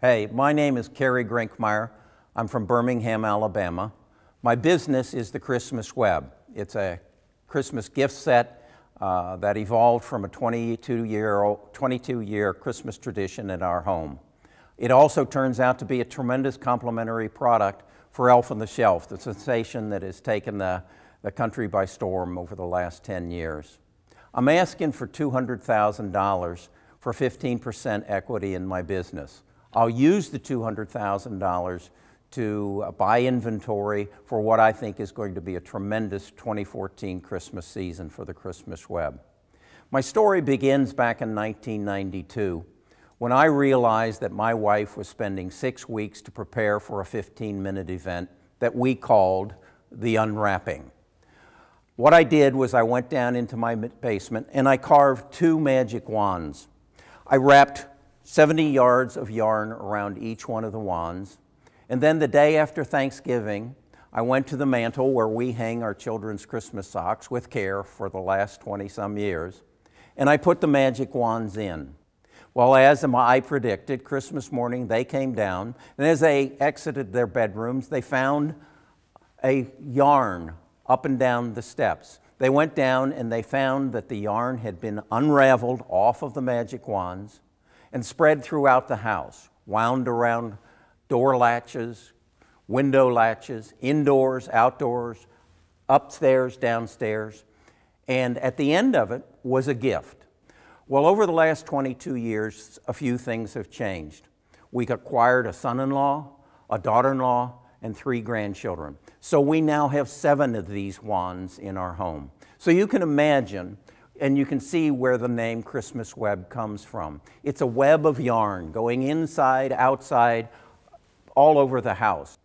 Hey, my name is Kerry Grinkmeyer. I'm from Birmingham, Alabama. My business is the Christmas Web. It's a Christmas gift set that evolved from a 22-year Christmas tradition in our home. It also turns out to be a tremendous complementary product for Elf on the Shelf, the sensation that has taken the country by storm over the last 10 years. I'm asking for $200,000 for 15% equity in my business. I'll use the $200,000 to buy inventory for what I think is going to be a tremendous 2014 Christmas season for the Christmas Web. My story begins back in 1992 when I realized that my wife was spending 6 weeks to prepare for a 15-minute event that we called the unwrapping. What I did was I went down into my basement and I carved 2 magic wands. I wrapped 70 yards of yarn around each one of the wands. And then the day after Thanksgiving, I went to the mantle where we hang our children's Christmas socks with care for the last 20-some years, and I put the magic wands in. Well, as I predicted, Christmas morning they came down, and as they exited their bedrooms, they found a yarn up and down the steps. They went down and they found that the yarn had been unraveled off of the magic wands and spread throughout the house, wound around door latches, window latches, indoors, outdoors, upstairs, downstairs, and at the end of it was a gift. Well, over the last 22 years, a few things have changed. We acquired a son-in-law, a daughter-in-law, and 3 grandchildren. So we now have 7 of these wands in our home. So you can imagine, and you can see where the name Christmas Web comes from. It's a web of yarn going inside, outside, all over the house.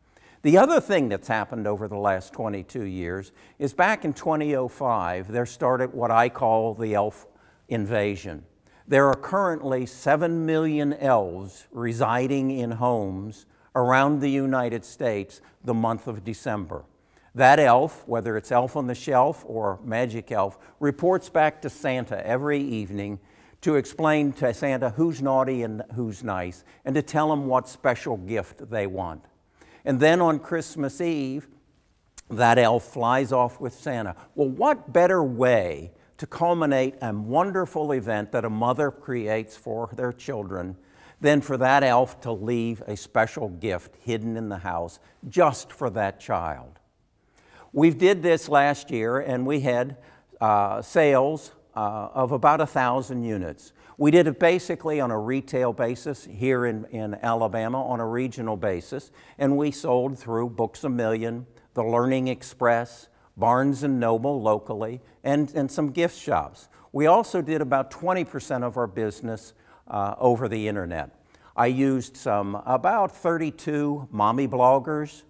The other thing that's happened over the last 22 years is back in 2005, there started what I call the elf invasion. There are currently 7 million elves residing in homes around the United States the month of December. That elf, whether it's Elf on the Shelf or Magic Elf, reports back to Santa every evening to explain to Santa who's naughty and who's nice, and to tell him what special gift they want. And then on Christmas Eve, that elf flies off with Santa. Well, what better way to culminate a wonderful event that a mother creates for their children than for that elf to leave a special gift hidden in the house just for that child? We did this last year, and we had sales of about 1,000 units. We did it basically on a retail basis here in Alabama, on a regional basis, and we sold through Books A Million, the Learning Express, Barnes & Noble locally, and some gift shops. We also did about 20% of our business over the internet. I used about 32 mommy bloggers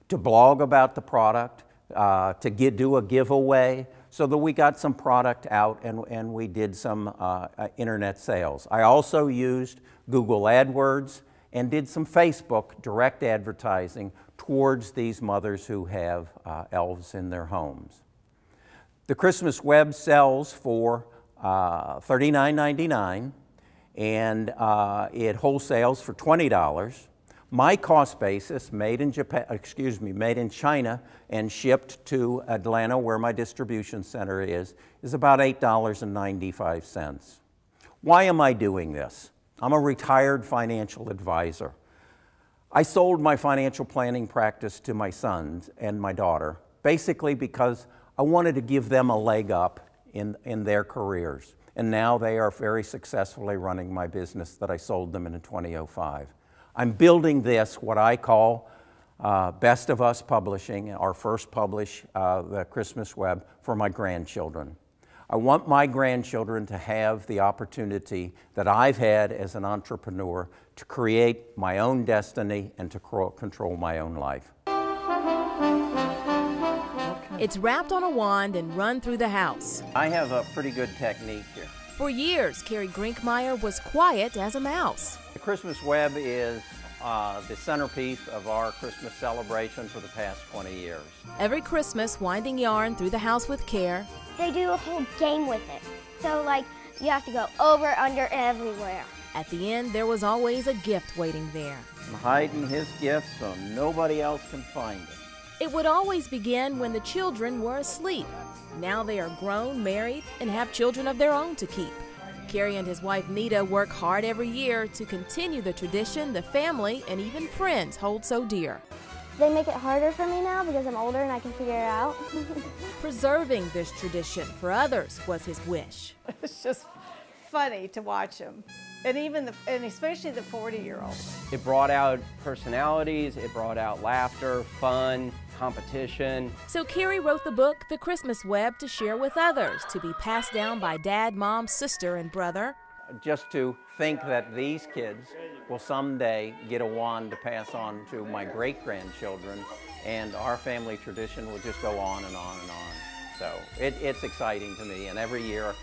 to blog about the product, to do a giveaway, so that we got some product out and we did some internet sales. I also used Google AdWords and did some Facebook direct advertising towards these mothers who have elves in their homes. The Christmas Web sells for $39.99 and it wholesales for $20. My cost basis, made in China and shipped to Atlanta, where my distribution center is about $8.95. Why am I doing this? I'm a retired financial advisor. I sold my financial planning practice to my sons and my daughter, basically because I wanted to give them a leg up in their careers. And now they are very successfully running my business that I sold them in 2005. I'm building this, what I call Best of Us Publishing, our first publish, the Christmas Web, for my grandchildren. I want my grandchildren to have the opportunity that I've had as an entrepreneur to create my own destiny and to control my own life. It's wrapped on a wand and run through the house. I have a pretty good technique here. For years, Kerry Grinkmeyer was quiet as a mouse. The Christmas Web is the centerpiece of our Christmas celebration for the past 20 years. Every Christmas, winding yarn through the house with care. They do a whole game with it. So, like, you have to go over, under, everywhere. At the end, there was always a gift waiting there. I'm hiding his gift so nobody else can find it. It would always begin when the children were asleep. Now they are grown, married, and have children of their own to keep. Kerry and his wife Nita work hard every year to continue the tradition the family and even friends hold so dear. They make it harder for me now because I'm older and I can figure it out. Preserving this tradition for others was his wish. It's just funny to watch them, and especially the 40-year-olds. It brought out personalities, it brought out laughter, fun, competition. So Kerry wrote the book, The Christmas Web, to share with others, to be passed down by dad, mom, sister, and brother. Just to think that these kids will someday get a wand to pass on to my great-grandchildren, and our family tradition will just go on and on and on. So it's exciting to me, and every year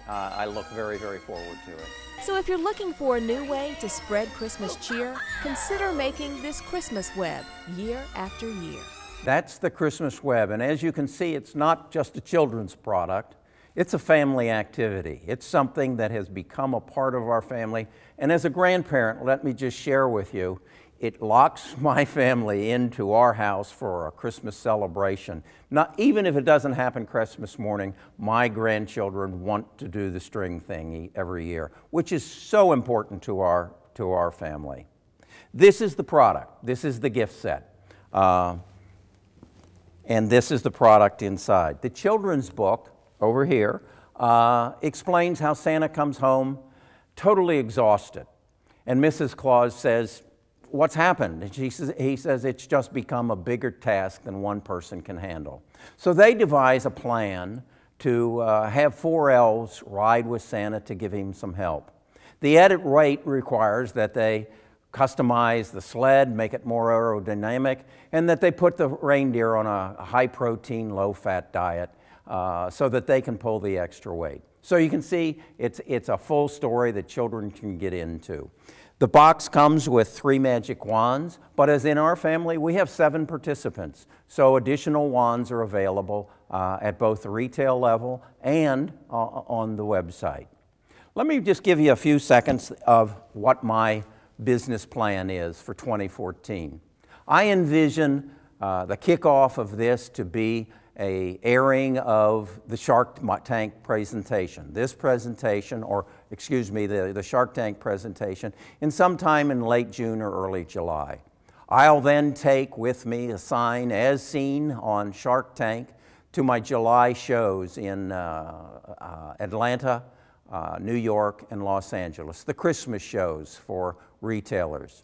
I look very, very forward to it. So if you're looking for a new way to spread Christmas cheer, consider making this Christmas web year after year. That's the Christmas web, and as you can see, it's not just a children's product. It's a family activity. It's something that has become a part of our family. And as a grandparent, let me just share with you, it locks my family into our house for a Christmas celebration. Even if it doesn't happen Christmas morning, my grandchildren want to do the string thing every year, which is so important to our family. This is the product. This is the gift set. And this is the product inside. The children's book over here explains how Santa comes home totally exhausted. And Mrs. Claus says, "What's happened?" And he says, "It's just become a bigger task than one person can handle." So they devise a plan to have 4 elves ride with Santa to give him some help. The edit rate requires that they customize the sled, make it more aerodynamic, and that they put the reindeer on a high-protein, low-fat diet so that they can pull the extra weight. So you can see it's a full story that children can get into. The box comes with 3 magic wands, but as in our family, we have 7 participants. So additional wands are available at both the retail level and on the website. Let me just give you a few seconds of what my business plan is for 2014. I envision the kickoff of this to be an airing of the Shark Tank presentation. This presentation, or excuse me, the Shark Tank presentation, in sometime in late June or early July. I'll then take with me a sign as seen on Shark Tank to my July shows in Atlanta, New York, and Los Angeles, the Christmas shows for retailers.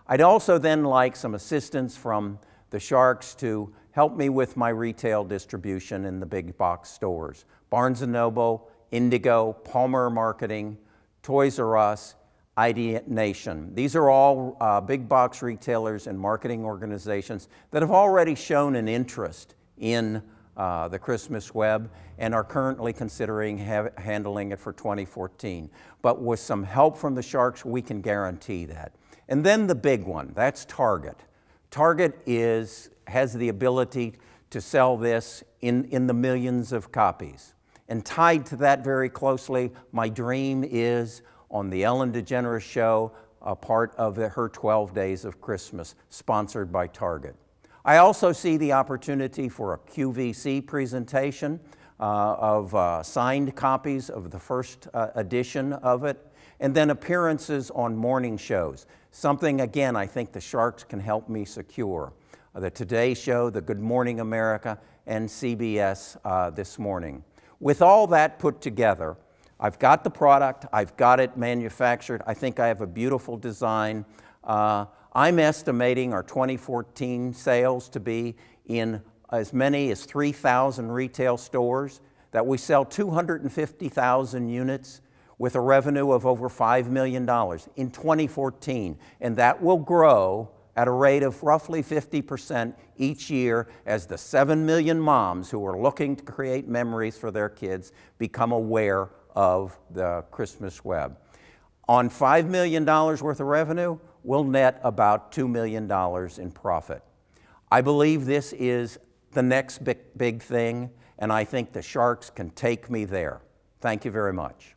I'd also then like some assistance from the Sharks to help me with my retail distribution in the big box stores. Barnes & Noble, Indigo, Palmer Marketing, Toys R Us, ID Nation. These are all big box retailers and marketing organizations that have already shown an interest in the Christmas web and are currently considering handling it for 2014. But with some help from the Sharks, we can guarantee that. And then the big one, that's Target. Target has the ability to sell this in the millions of copies. And tied to that very closely, my dream is on the Ellen DeGeneres show, a part of her 12 Days of Christmas, sponsored by Target. I also see the opportunity for a QVC presentation of signed copies of the first edition of it, and then appearances on morning shows. Something, again, I think the Sharks can help me secure. The Today Show, the Good Morning America, and CBS This Morning. With all that put together, I've got the product, I've got it manufactured, I think I have a beautiful design. I'm estimating our 2014 sales to be in as many as 3,000 retail stores, that we sell 250,000 units with a revenue of over $5 million in 2014, and that will grow at a rate of roughly 50% each year as the 7 million moms who are looking to create memories for their kids become aware of the Christmas web. On $5 million worth of revenue, we'll net about $2 million in profit. I believe this is the next big thing, and I think the Sharks can take me there. Thank you very much.